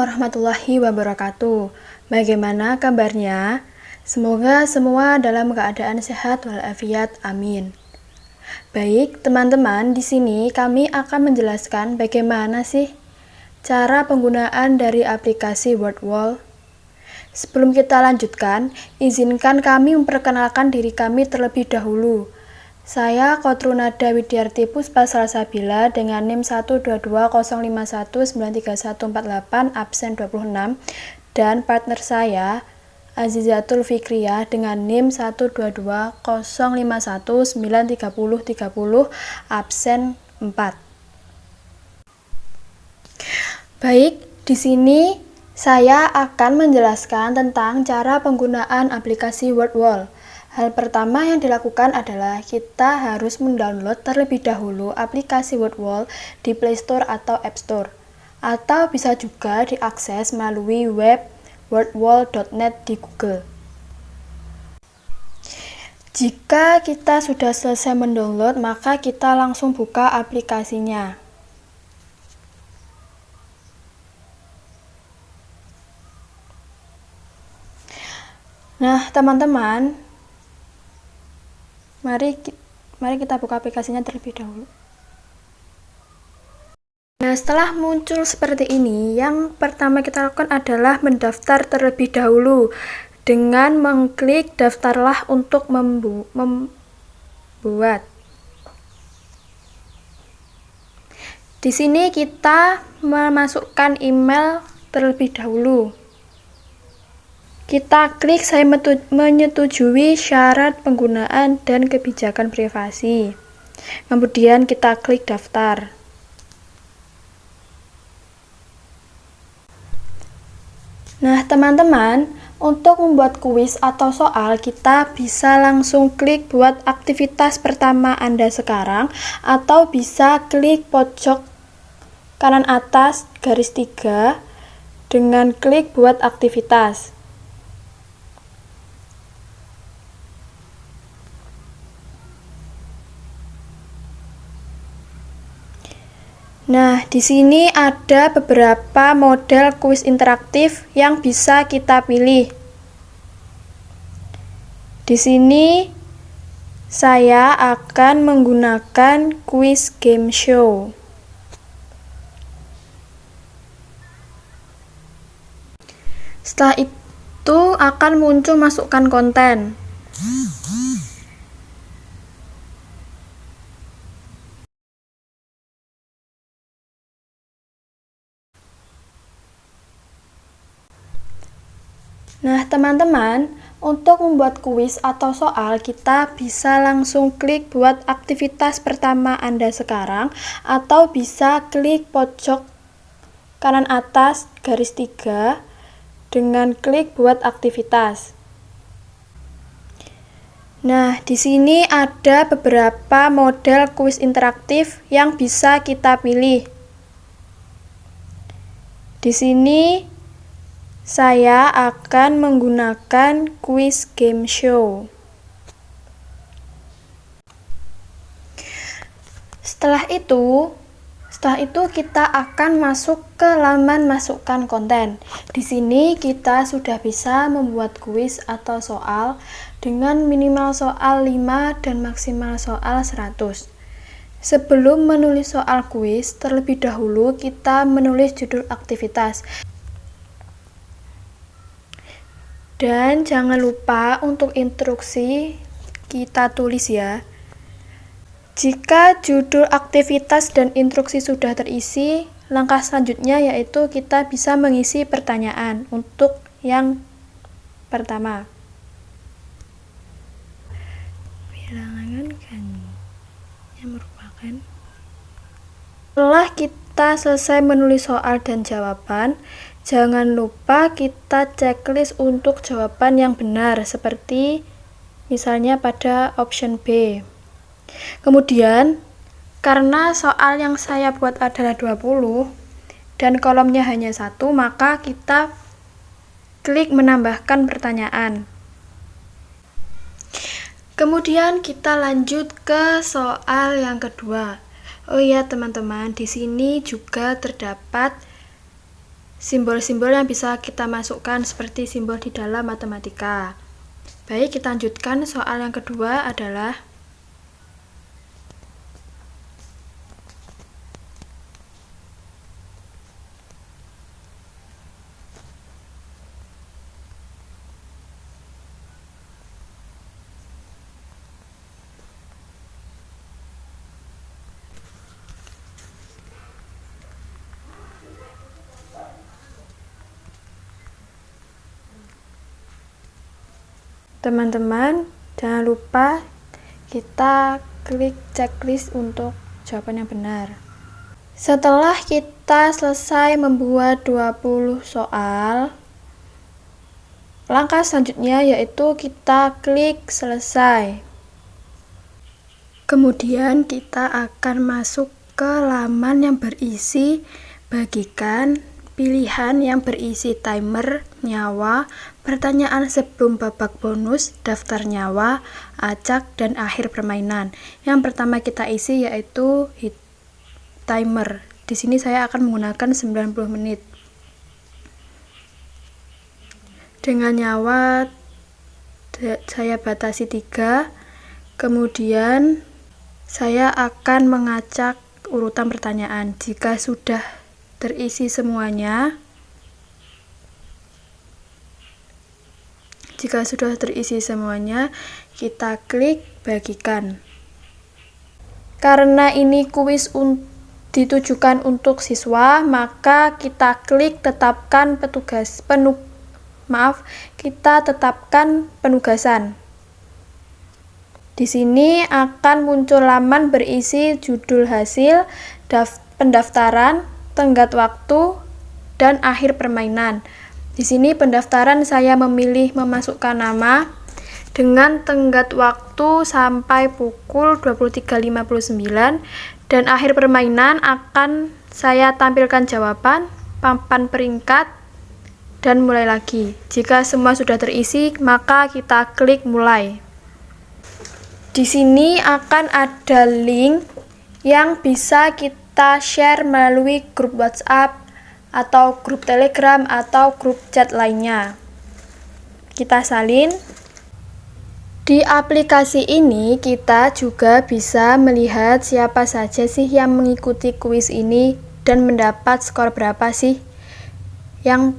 warahmatullahi wabarakatuh. Bagaimana kabarnya? Semoga semua dalam keadaan sehat walafiat. Amin. Baik, teman-teman, di sini kami akan menjelaskan bagaimana sih cara penggunaan dari aplikasi WordWall. Sebelum kita lanjutkan, izinkan kami memperkenalkan diri kami terlebih dahulu. Saya Kotrunada Widyarti Puspa Salsabila dengan NIM 12205193148 absen 26 dan partner saya Azizatul Fikriyah dengan NIM 12205193030 absen 4. Baik, di sini saya akan menjelaskan tentang cara penggunaan aplikasi WordWall. Hal pertama yang dilakukan adalah kita harus mendownload terlebih dahulu aplikasi WordWall di Play Store atau App Store, atau bisa juga diakses melalui web wordwall.net di Google. Jika kita sudah selesai mendownload, maka kita langsung buka aplikasinya. Nah, teman-teman, Mari kita buka aplikasinya terlebih dahulu. Nah, setelah muncul seperti ini, yang pertama kita lakukan adalah mendaftar terlebih dahulu dengan mengklik daftarlah untuk membuat. Di sini kita memasukkan email terlebih dahulu. Kita klik saya menyetujui syarat penggunaan dan kebijakan privasi. Kemudian kita klik daftar. Nah, teman-teman, untuk membuat kuis atau soal, kita bisa langsung klik buat aktivitas pertama Anda sekarang, atau bisa klik pojok kanan atas garis 3 dengan klik buat aktivitas. Nah, di sini ada beberapa model kuis interaktif yang bisa kita pilih. Di sini saya akan menggunakan kuis game show. Setelah itu akan muncul masukkan konten. Nah, teman-teman, untuk membuat kuis atau soal, kita bisa langsung klik buat aktivitas pertama Anda sekarang, atau bisa klik pojok kanan atas garis 3 dengan klik buat aktivitas. Nah, di sini ada beberapa model kuis interaktif yang bisa kita pilih. Di sini saya akan menggunakan kuis game show. Setelah itu kita akan masuk ke laman masukkan konten. Di sini kita sudah bisa membuat kuis atau soal dengan minimal soal 5 dan maksimal soal 100. Sebelum menulis soal kuis, terlebih dahulu kita menulis judul aktivitas. Dan jangan lupa untuk instruksi kita tulis ya. Jika judul aktivitas dan instruksi sudah terisi, langkah selanjutnya yaitu kita bisa mengisi pertanyaan untuk yang pertama. Bilangan kan yang merupakan. Setelah kita selesai menulis soal dan jawaban, jangan lupa kita checklist untuk jawaban yang benar, seperti misalnya pada option B. Kemudian, karena soal yang saya buat adalah 20 dan kolomnya hanya 1, maka kita klik menambahkan pertanyaan. Kemudian kita lanjut ke soal yang kedua. Oh iya teman-teman, di sini juga terdapat simbol-simbol yang bisa kita masukkan seperti simbol di dalam matematika. Baik, kita lanjutkan. Soal yang kedua adalah teman-teman, jangan lupa kita klik checklist untuk jawaban yang benar. Setelah kita selesai membuat 20 soal, langkah selanjutnya yaitu kita klik selesai. Kemudian kita akan masuk ke laman yang berisi bagikan, pilihan yang berisi timer, nyawa, pertanyaan sebelum babak bonus, daftar nyawa, acak, dan akhir permainan. Yang pertama kita isi yaitu timer. Di sini saya akan menggunakan 90 menit. Dengan nyawa saya batasi 3. Kemudian saya akan mengacak urutan pertanyaan. Jika sudah terisi semuanya, kita klik bagikan. Karena ini kuis ditujukan untuk siswa, maka kita klik tetapkan penugasan. Di sini akan muncul laman berisi judul hasil, pendaftaran, tenggat waktu, dan akhir permainan. Di sini pendaftaran saya memilih memasukkan nama dengan tenggat waktu sampai pukul 23.59, dan akhir permainan akan saya tampilkan jawaban, papan peringkat, dan mulai lagi. Jika semua sudah terisi, maka kita klik mulai. Di sini akan ada link yang bisa kita share melalui grup WhatsApp atau grup Telegram atau grup chat lainnya. Kita salin. Di aplikasi ini kita juga bisa melihat siapa saja sih yang mengikuti kuis ini dan mendapat skor berapa sih yang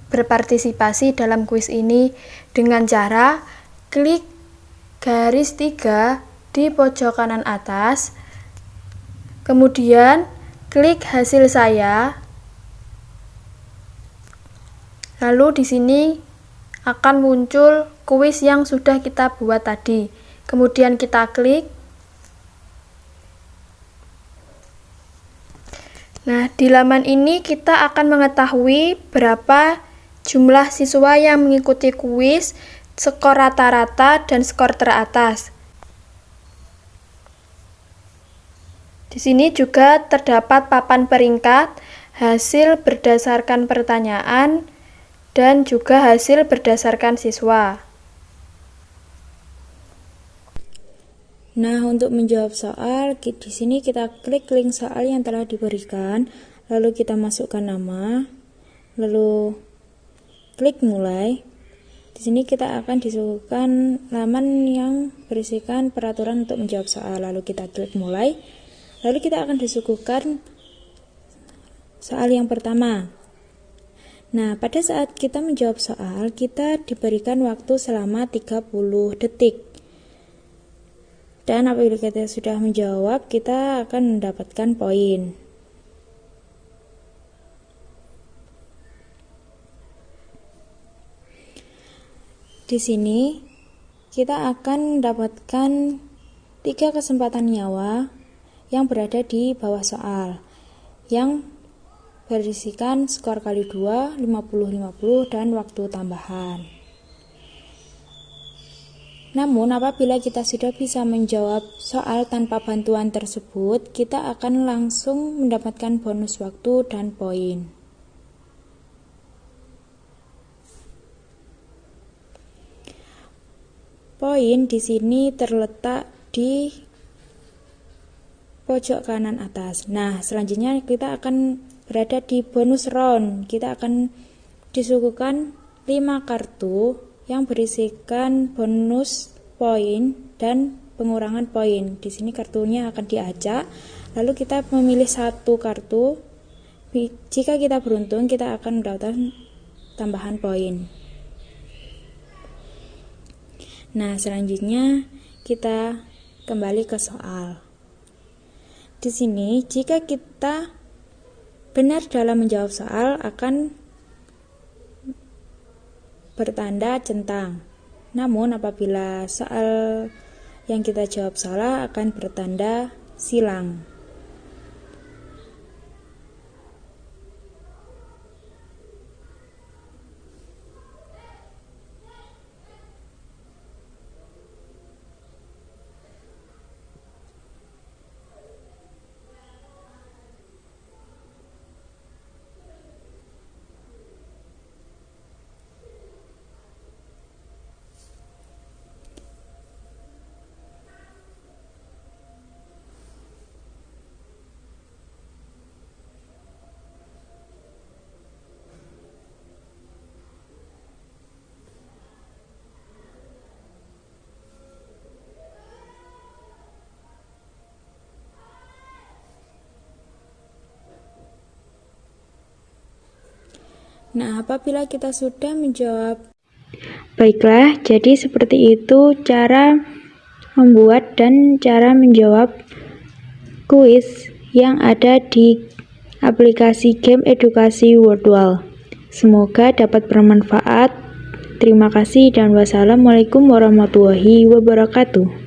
berpartisipasi dalam kuis ini dengan cara klik garis 3 di pojok kanan atas, kemudian klik hasil saya, lalu di sini akan muncul kuis yang sudah kita buat tadi. Kemudian kita klik. Nah, di laman ini kita akan mengetahui berapa jumlah siswa yang mengikuti kuis, skor rata-rata, dan skor teratas. Di sini juga terdapat papan peringkat, hasil berdasarkan pertanyaan, dan juga hasil berdasarkan siswa. Nah, untuk menjawab soal, di sini kita klik link soal yang telah diberikan, lalu kita masukkan nama, lalu klik mulai. Di sini kita akan disuguhkan laman yang berisikan peraturan untuk menjawab soal, lalu kita klik mulai. Lalu kita akan disuguhkan soal yang pertama. Nah, pada saat kita menjawab soal, kita diberikan waktu selama 30 detik. Dan apabila kita sudah menjawab, kita akan mendapatkan poin. Di sini kita akan mendapatkan 3 kesempatan nyawa yang berada di bawah soal, yang berisikan skor kali 2, 50-50, dan waktu tambahan. Namun, apabila kita sudah bisa menjawab soal tanpa bantuan tersebut, kita akan langsung mendapatkan bonus waktu dan poin. Poin di sini terletak di pojok kanan atas. Nah, selanjutnya kita akan berada di bonus round. Kita akan disuguhkan 5 kartu yang berisikan bonus poin dan pengurangan poin. Di sini kartunya akan diacak, lalu kita memilih satu kartu. Jika kita beruntung, kita akan mendapatkan tambahan poin. Nah, selanjutnya kita kembali ke soal. Di sini, jika kita benar dalam menjawab soal akan bertanda centang. Namun apabila soal yang kita jawab salah akan bertanda silang. Nah, apabila kita sudah menjawab, baiklah, jadi seperti itu cara membuat dan cara menjawab kuis yang ada di aplikasi game edukasi Wordwall. Semoga dapat bermanfaat. Terima kasih dan wassalamualaikum warahmatullahi wabarakatuh.